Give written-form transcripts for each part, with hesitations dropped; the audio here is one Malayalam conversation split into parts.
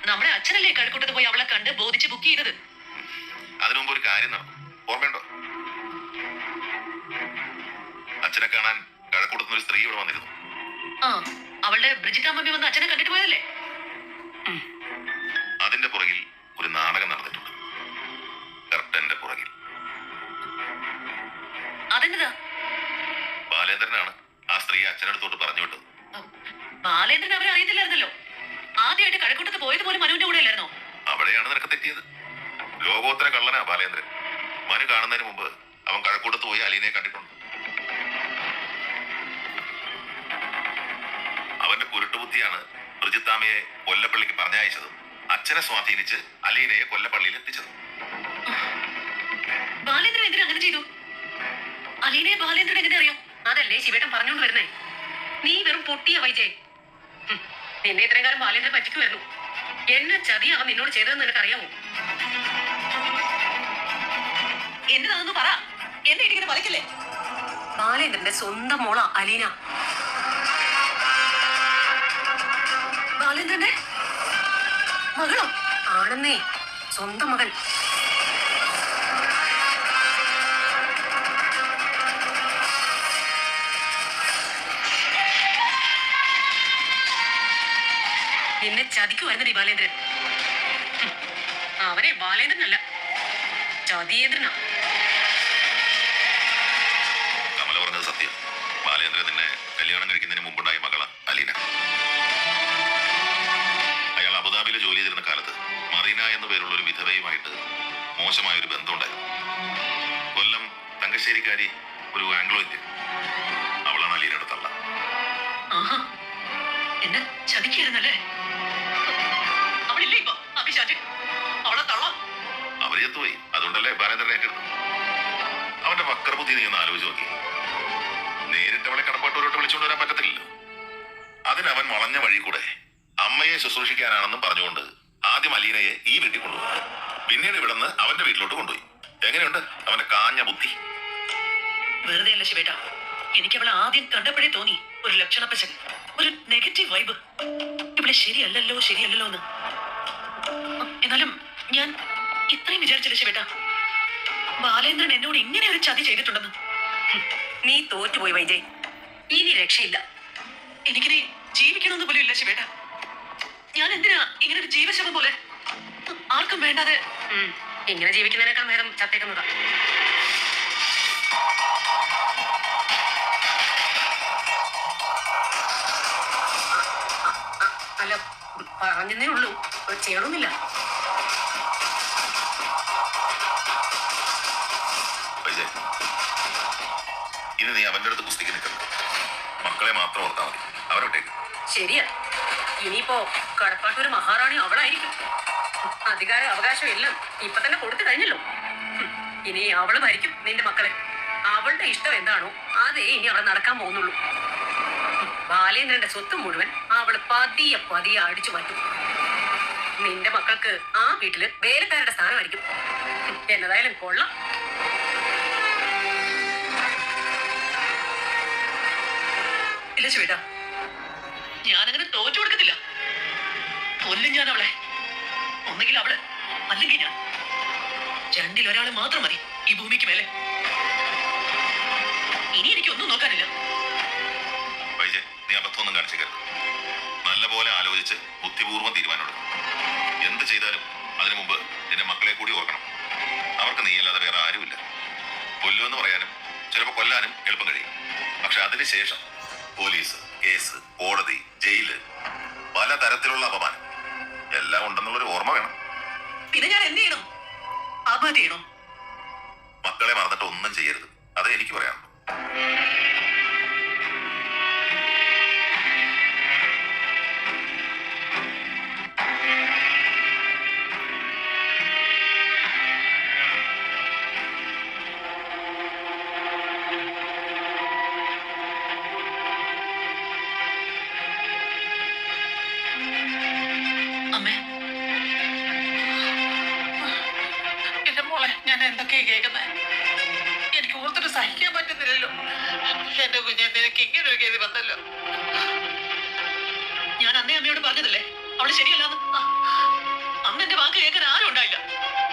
നമ്മുടെ അച്ഛനല്ലേ കഴക്കൂട്ടത്ത് പോയി അവളെ കണ്ട് ബോധിച്ച് ബുക്ക് ചെയ്തത്. അതിനു മുമ്പ് ഒരു കാര്യം നടന്നു, ഓർമ്മയുണ്ടോ? അച്ഛനെ കാണാൻ കഴക്കൂട്ടത്തുന്ന ഒരു സ്ത്രീ ഇവിടെ വന്നിരുന്നു. ആ, അവളുടെ ബ്രിജിത്താമ്മ വന്ന് അച്ഛനെ കണ്ടിട്ട് പോയതല്ലേ? അതിന്റെ പുറകിൽ ഒരു നാടകം നടന്നിട്ടുണ്ട്. കർട്ടന്റെ പുറകിൽ. അതെന്നതാ? ബാലേന്ദ്രനാണ് ആ സ്ത്രീ അച്ഛനടുത്തോട്ട് പറഞ്ഞു വിട്ടത്. ബാലേന്ദ്രൻ അവരെ അറിയത്തില്ലായിരുന്നല്ലോ. ആദ്യമായിട്ട് കഴക്കൂട്ടത്ത് പോയത് പോലും മനുവിന്റെ കൂടെ അല്ലായിരുന്നോ? അവിടെയാണ് നിനക്ക് തെറ്റിയത്. ലോകോത്തര കള്ളനാ ബാലേന്ദ്രൻ. മനു കാണുന്നതിന് മുമ്പ് അവൻ കഴക്കൂട്ടത്ത് പോയി അലീനയെ കണ്ടിട്ടുണ്ട്. അവന്റെ കുരുട്ടുബുദ്ധിയാണ് ബ്രിജിത്താമ്മയെ കൊല്ലപ്പള്ളിക്ക് പറഞ്ഞയച്ചതും അച്ഛനെ സ്വാധീനിച്ച് അലീനയെ കൊല്ലപ്പള്ളിയിൽ എത്തിച്ചതും. ബാലേന്ദ്രൻ എന്തിനാ അങ്ങനെ ചെയ്തു? അലീനയെ ബാലേന്ദ്രൻ എങ്ങനെ അറിയാം? അതല്ലേ ശിവേട്ടൻ പറഞ്ഞോണ്ട് വരുന്നേ. നീ വെറും പൊട്ടിയ വൈജയ്. നിന്നെ ഇത്രയും കാലം ബാലേന്ദ്രൻ പറ്റിക്കുമായിരുന്നു. എന്നെ ചതി അവൻ നിന്നോട് ചെയ്തതെന്ന് നിനക്ക് അറിയാമോ? എന്നതാണെന്ന് പറ. എന്നെ ഇടിങ്ങനെ പറിക്കല്ലേ. ബാലേന്ദ്രന്റെ സ്വന്തം മോള അലീന. ബാലേന്ദ്രന്റെ മകളോ? ആണെന്നേ, സ്വന്തം മകൾ. നിന്നെ ചതിക്കുമായിരുന്നടി ബാലേന്ദ്രൻ. അവനെ ബാലേന്ദ്രനല്ല, ചതിയേന്ദ്രനാ. കമല പറഞ്ഞത് സത്യം. ബാലേന്ദ്രൻ നിന്നെ കല്യാണം കഴിക്കുന്നതിന് മുമ്പുണ്ടായ മകളാ അലീന. അയാൾ അബുദാബിയിൽ ജോലി ചെയ്തിരുന്ന കാലത്ത് മറീന എന്ന പേരുള്ള ഒരു വിധവയുമായിട്ട് മോശമായൊരു ബന്ധമുണ്ടായിരുന്നു. കൊല്ലം തങ്കശ്ശേരിക്കാരി ഒരു ആംഗ്ലോ ഇന്ത്യൻ. അവളാണ് അലീനയുടെ തള്ള. എന്നെ ചതിക്കായിരുന്നല്ലേ? അവളില്ലേ ഇപ്പൊ അഭിഷാറ്റ്? അവളെ തള്ള അവരെത്തുപോയി. അതുകൊണ്ടല്ലേ ബാലേന്ദ്രൻ ഏറ്റെടുത്തു. അവന്റെ വക്രബുദ്ധി നീ ഒന്ന് ആലോചിച്ച് നോക്കി. നേരിട്ട് അവളെ കടപ്പാട്ടൂരോട്ട് വിളിച്ചുകൊണ്ട് വരാൻ പറ്റത്തില്ലല്ലോ. അതിനവൻ വളഞ്ഞ വഴി കൂടെ അമ്മയെ ശുശ്രൂഷിക്കാനാണെന്നും പറഞ്ഞുകൊണ്ട് ആദ്യം അലീനയെ ഈ വീട്ടിൽ കൊണ്ടുപോയി. പിന്നീട് ഇവിടുന്ന് അവന്റെ വീട്ടിലോട്ട് കൊണ്ടുപോയി. എങ്ങനെയുണ്ട് അവന്റെ കാഞ്ഞ ബുദ്ധി? വെറുതെ അല്ല ശിവേട്ട, എനിക്ക് അവളെ ആദ്യം കണ്ടപ്പോഴേ തോന്നി ഒരു ലക്ഷണപ്പശൻ, ഒരു നെഗറ്റീവ് വൈബ്. ഇവിടെ ശരിയല്ലല്ലോ ശരിയല്ലല്ലോ എന്ന്. എന്നാലും ഞാൻ ഇത്രയും വിചാരിച്ചില്ല ശിവേട്ട, ബാലേന്ദ്രൻ എന്നോട് ഇങ്ങനെ ഒരു ചതി ചെയ്തിട്ടുണ്ടെന്ന്. നീ തോറ്റുപോയി വൈജയ്. ഇനി രക്ഷയില്ല. എനിക്കിനി ജീവിക്കണമെന്ന് പോലും ഇല്ല ശിവേട്ട. ഞാൻ എന്തിനാ ഇങ്ങനെ ഒരു ജീവശവം പോലെ ആർക്കും വേണ്ടാതെ ഇങ്ങനെ ജീവിക്കുന്നതിനേക്കാൾ നേരം ചത്തേക്കുന്നതാ. അല്ല, പറഞ്ഞതേ ഉള്ളൂ, ചെയ്യണമെന്നില്ല. ഇനി നീ അവന്റെ അടുത്ത് പുസ്തകം നിൽക്കണം. മക്കളെ മാത്രം ഓർത്താൽ മതി. അവരോട്ടേക്ക്. ശരിയാ. ഇനിയിപ്പോ കടപ്പാട്ടൊരു മഹാറാണി അവളായിരിക്കും. അധികാര അവകാശം എല്ലാം ഇപ്പൊ തന്നെ കൊടുത്തു കഴിഞ്ഞല്ലോ. ഇനി അവള് ഭരിക്കും നിന്റെ മക്കളെ. അവളുടെ ഇഷ്ടം എന്താണോ അതേ ഇനി അവിടെ നടക്കാൻ പോകുന്നുള്ളൂ. ബാലേന്ദ്രന്റെ സ്വത്ത് മുഴുവൻ അവള് പതിയെ പതിയെ അടിച്ചു മാറ്റും. നിന്റെ മക്കൾക്ക് ആ വീട്ടില് വേലക്കാരുടെ സ്ഥാനമായിരിക്കും. എന്നതായാലും കൊള്ളാം. ഇല്ല ചേട്ടാ, ഞാനങ്ങനെ തോറ്റു കൊടുക്കത്തില്ല. കൊല്ലും ഞാൻ അവളെ. ഒന്നെങ്കിൽ അവള്, അല്ലെങ്കിൽ ഞാൻ. രണ്ടിൽ ഒരാള് മാത്രം മതി ഈ ഭൂമിക്ക് മേലെ. ഇനി എനിക്കൊന്നും നോക്കാനില്ല. നീ അബദ്ധമൊന്നും കാണിച്ചേക്കരുത്. നല്ലപോലെ ആലോചിച്ച് ബുദ്ധിപൂർവ്വം തീരുമാനമെടുക്കും. എന്ത് ചെയ്താലും അതിനു മുമ്പ് നിന്റെ മക്കളെ കൂടി ഓർക്കണം. അവർക്ക് നീയല്ലാതെ വേറെ ആരുമില്ല. കൊല്ലുമെന്ന് പറയാനും ചിലപ്പോൾ കൊല്ലാനും എളുപ്പം കഴിയും. പക്ഷെ അതിനുശേഷം പോലീസ്, കേസ്, കോടതി, ജയില്, പല തരത്തിലുള്ള അപമാനം എല്ലാം ഉണ്ടെന്നുള്ളൊരു ഓർമ്മ വേണം. പിന്നെ ഞാൻ എന്ത് ചെയ്യണം? ആത്മഹത്യ ചെയ്യണം? മക്കളെ മറന്നിട്ട് ഒന്നും ചെയ്യരുത്. അതേ എനിക്ക് പറയാനുള്ളൂ. ഞാൻ എന്തൊക്കെയാ കേൾക്കുന്നത്? എനിക്ക് ഓർത്തിട്ട് സഹിക്കാൻ പറ്റുന്നില്ലല്ലോ. എന്റെ കുഞ്ഞെ, നിനക്ക് ഇങ്ങനെ ഒരു ഗതി വന്നല്ലോ. ഞാൻ അന്നേ അമ്മയോട് പറഞ്ഞതല്ലേ അവള് ശരിയല്ലാന്ന്. കേൾക്കാൻ ആരും ഉണ്ടായില്ല.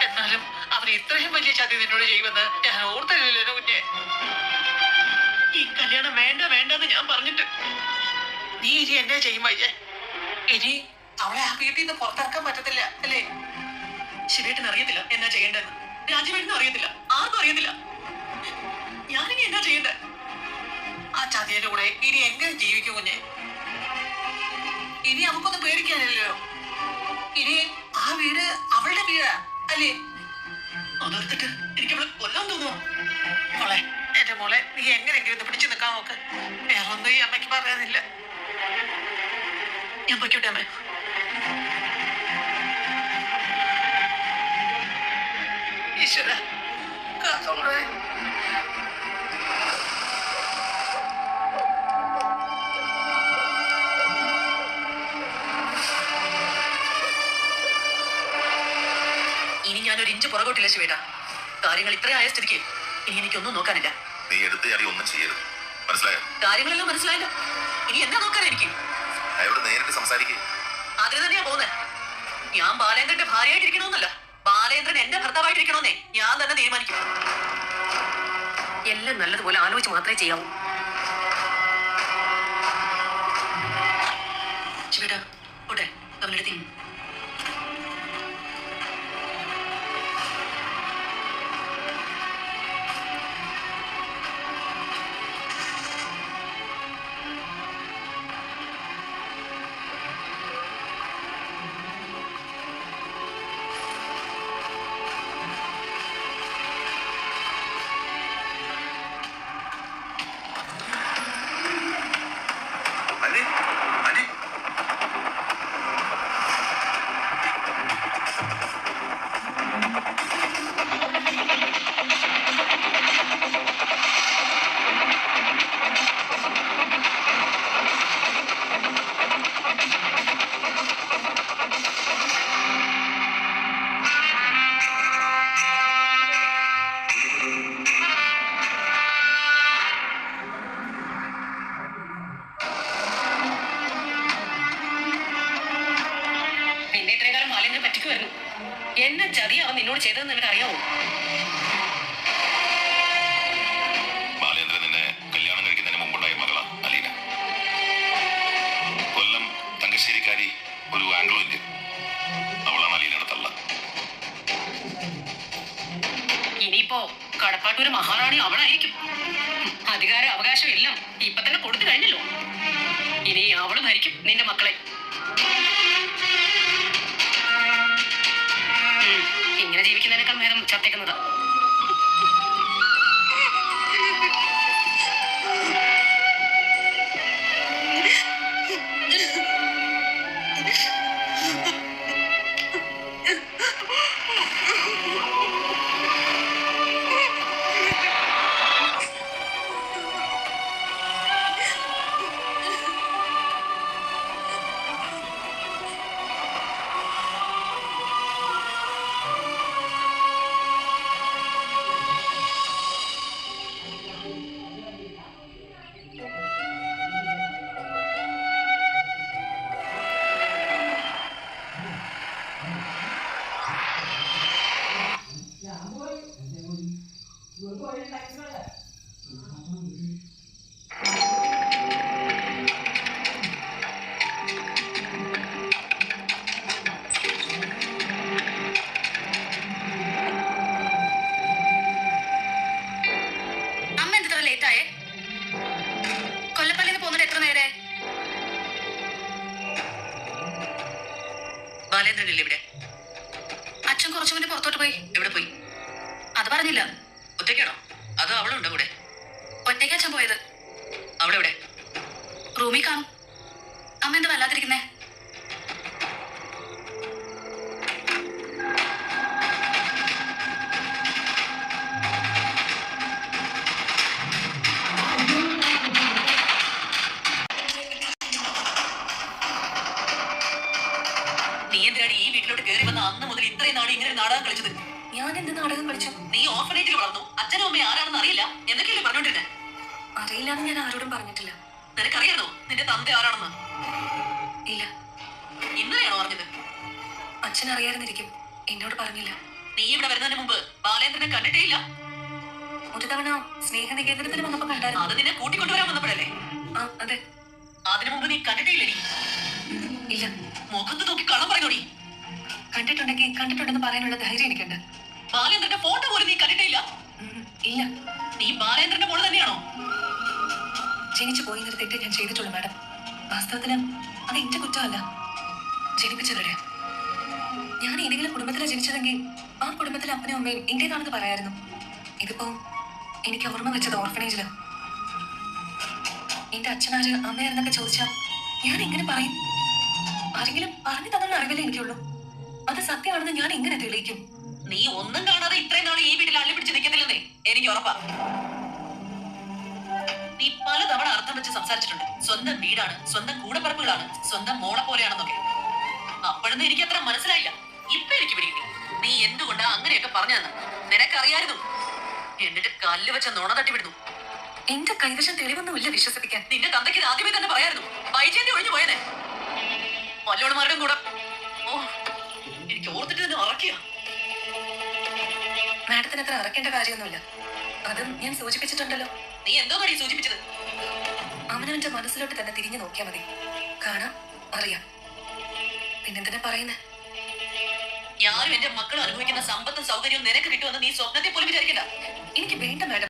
എന്നാലും അവൻ ഇത്രയും വലിയ ചതി നിന്നോട് ചെയ്യുമെന്ന് ഞാൻ ഓർത്തില്ലല്ലോ കുഞ്ഞെ. ഈ കല്യാണം വേണ്ട വേണ്ടെന്ന് ഞാൻ പറഞ്ഞിട്ട് നീ ഇനി എന്നെ ചെയ്യും വയ്യേ? ഇനി അവളെ ആ വീട്ടിൽ നിന്ന് പുറത്തിറക്കാൻ പറ്റത്തില്ല അല്ലേ? ശിവേട്ടന് അറിയത്തില്ല എന്നാ ചെയ്യേണ്ടതെന്ന്. രാജവേട്ടനും അറിയത്തില്ല, ആർക്കും അറിയത്തില്ല. ഞാനിനി എന്നാ ചെയ്യണ്ടേ? ആ ചതിയുടെ കൂടെ ഇനി എങ്ങനെ ജീവിക്കും കുഞ്ഞെ? ഇനി നമുക്കൊന്നും പേടിക്കാനില്ലല്ലോ. ഇനി ആ വീട് അവളുടെ വീടാ അല്ലേ? അതെടുത്തിട്ട് എനിക്ക് അവളെ കൊല്ലാൻ തോന്നുമോ? മോളെ, എന്റെ മോളെ, നീ എങ്ങനെയെങ്കിലും പിടിച്ചു നിൽക്കാൻ നോക്ക്. വേറൊന്നും ഈ അമ്മയ്ക്ക് പറയാനില്ല. ഞാൻ പൊയ്ക്കോട്ടെ അമ്മ. ഈശ്വര കാത്തോളേ. ഇനി ഞാനൊരു ഇഞ്ച് പുറകോട്ടില്ല ശിവേട്ടാ. കാര്യങ്ങൾ ഇത്രയായ സ്ഥിതിക്ക് ഇനി എനിക്കൊന്നും നോക്കാനില്ല. നീ എടുത്ത് ചാടി ഒന്നും ചെയ്യരുത്, മനസ്സിലായോ? കാര്യങ്ങളെല്ലാം മനസ്സിലായല്ലോ. ഇനി എന്നാ നോക്കാനായിരിക്കും? അയാളോട് നേരിട്ട് സംസാരിക്കേ. അതിന് തന്നെയാ പോകുന്നത്. ഞാൻ ബാലേന്ദ്രന്റെ ഭാര്യയായിട്ടിരിക്കണമെന്നല്ല, ബാലേന്ദ്രൻ എന്റെ ഭർത്താവായിട്ടിരിക്കണമെന്നേ ഞാൻ തന്നെ തീരുമാനിക്കും. എല്ലാം നല്ലതുപോലെ ആലോചിച്ച് മാത്രമേ ചെയ്യാവൂ. ശിവേട്ടാ ഓട്ടെ, അവനെടുത്തി. എന്നെ ചതി അവൻ നിന്നോട് ചെയ്തതെന്ന് നിനക്ക് അറിയാവോ? ബാലേന്ദ്രൻ നിന്നെ കല്യാണം കഴിക്കുന്നതിന് മുമ്പുണ്ടായ മകളാ അലീന. കൊല്ലം തങ്കശ്ശേരിക്കാരി ഒരു ആംഗ്ലോ ഇന്ത്യൻ. അവളാണ് അലീനയുടെ തള്ള. ഇനിയിപ്പോ കടപ്പാട്ടൂര് മഹാറാണി അവളായിരിക്കും. അധികാര അവകാശം എല്ലാം ഇപ്പൊ തന്നെ കൊടുത്തു കഴിഞ്ഞല്ലോ. ഇനി അവള് ഭരിക്കും നിന്റെ മക്കളെ. ഇങ്ങനെ ജീവിക്കുന്നതിനേക്കാൾ നേരം ചത്തേക്കുന്നതാ. ബാലേന്ദ്രനില്ലേ ഇവിടെ? അച്ഛൻ കുറച്ചു മുന്നേ പുറത്തോട്ട് പോയി. എവിടെ പോയി? അത് പറഞ്ഞില്ല. ഒറ്റയ്ക്കാണോ അതോ അവളുണ്ടോ കൂടെ? ഒറ്റയ്ക്ക് അച്ഛൻ പോയത്. അവിടെ എവിടെ? റൂമിൽ കാണും. അമ്മ എന്താ വല്ലാതിരിക്കുന്നേ? നീ എന്തിനാണ് ഈ വീട്ടിലോട്ട് കയറി വന്ന അന്ന് മുതൽ ഇത്രയും നാട് ഇങ്ങനെ നാടകം കളിച്ചത്? ഞാൻ എന്ത് നാടകം കളിച്ചു? നീ ഓർഫനേജിൽ വളർന്നു, അച്ഛനും അമ്മയും ആരാണെന്ന് അറിയില്ല എന്തൊക്കെയല്ലേ പറഞ്ഞോണ്ടിരുന്നെ? അറിയില്ലാന്ന് ഞാൻ ആരോടും പറഞ്ഞിട്ടില്ല. നിനക്കറിയാന്നോ നിന്റെ തന്ത ആരാണെന്ന്? ഇല്ല. ഇന്നലെയാണോ അറിഞ്ഞത്? അച്ഛൻ അറിയാതിരിക്കും. എന്നോട് പറഞ്ഞില്ല. നീ ഇവിടെ വരുന്നതിന് മുമ്പ് ബാലേന്ദ്രനെ കണ്ടിട്ടേ ഇല്ല. ഒരു തവണ സ്നേഹനികേതനത്തിന് വന്നപ്പോ കണ്ടായിരുന്നു. അത് നിന്നെ കൂട്ടിക്കൊണ്ടുവരാൻ വന്നപ്പോഴല്ലേ? ആ അതെ. അതിനു മുമ്പ് നീ കണ്ടിട്ടേ ഇല്ലടി. ഇല്ല. മുഖത്ത് നോക്കി കള്ളം പറഞ്ഞോടി. കണ്ടിട്ടുണ്ടെങ്കിൽ കണ്ടിട്ടുണ്ടെന്ന് പറയാനുള്ള ധൈര്യം എനിക്കുണ്ട്. ബാലേന്ദ്രന്റെ ഫോട്ടോ പോലും നീ കണ്ടിട്ടേ ഇല്ല. ഇല്ല. നീ ബാലേന്ദ്രന്റെ മോള് തന്നെയാണോ? ജനിച്ചു പോയി എന്നൊരു തെറ്റ് ഞാൻ ചെയ്തിട്ടുള്ളൂ മാഡം. വാസ്തവത്തിന് അത് എന്റെ കുറ്റമല്ല, ജനിപ്പിച്ചവരുടെ. ഞാൻ ഏതെങ്കിലും കുടുംബത്തിലാണ് ജനിച്ചതെങ്കിൽ ആ കുടുംബത്തിലെ അപ്പനും അമ്മയും എന്റേതാണെന്ന് പറയായിരുന്നു. ഇതിപ്പോ എനിക്ക് ഓർമ്മ വെച്ചത് ഓർഫനേജിലാണ്. എന്റെ അച്ഛനാര് അമ്മയാരെന്നൊക്കെ ചോദിച്ചാൽ ഞാൻ എങ്ങനെ പറയും? ആരെങ്കിലും പറഞ്ഞു തന്നുള്ള അറിവില്ലേ എനിക്കുള്ളൂ. അത് സത്യമാണെന്ന് ഞാൻ എങ്ങനെ തെളിയിക്കും? നീ ഒന്നും കാണാതെ ഇത്രയും നാൾ ഈ വീട്ടിൽ അള്ളി പിടിച്ച് നിൽക്കത്തില്ലെന്നേ എനിക്ക് ഉറപ്പാ. നീ പലതവണ അർത്ഥം വെച്ച് സംസാരിച്ചിട്ടുണ്ട്. സ്വന്തം വീടാണ്, സ്വന്തം കൂടപ്പറപ്പുകളാണ്, സ്വന്തം മോളെ പോലെയാണെന്നൊക്കെ. അപ്പോഴൊന്നും എനിക്ക് അത്ര മനസ്സിലായില്ല. ഇപ്പൊ എനിക്ക് പിടികിട്ടി നീ എന്തുകൊണ്ടാ അങ്ങനെയൊക്കെ പറഞ്ഞതെന്ന്. നിനക്കറിയായിരുന്നു. എന്നിട്ട് കല്ല് വെച്ച നുണ തട്ടിവിടുന്നു. എന്റെ കൈവശം തെളിവൊന്നുമില്ല വിശ്വസിപ്പിക്കാൻ. നിന്റെ തന്തയ്ക്ക് ഇത് ആദ്യമേ തന്നെ പറയായിരുന്നു. പൈചേന്റെ ഒഴിഞ്ഞു പോയനെ വല്ലോണമാരുടെയും കൂടെ. ഓ, എനിക്ക് ഓർത്തിട്ട് തന്നെ ഉറക്കിയ. മാഡത്തിന് അത്ര അറക്കേണ്ട കാര്യമൊന്നുമില്ല. അതും ഞാൻ സൂചിപ്പിച്ചിട്ടുണ്ടല്ലോ. നീ എന്തോന്നാടി സൂചിപ്പിച്ചത്? അവനവന്റെ മനസ്സിലോട്ട് തന്നെ തിരിഞ്ഞു നോക്കിയാൽ മതി. കാണാം, അറിയാം. പിന്നെന്തിനാ പറയുന്നേ? ഞാനും എന്റെ മക്കളും അനുഭവിക്കുന്ന സമ്പത്തും സൗകര്യവും നിനക്ക് കിട്ടുമെന്ന് നീ സ്വപ്നത്തെ പോലും വിചാരിക്കണ്ട. എനിക്ക് വേണ്ട മാഡം.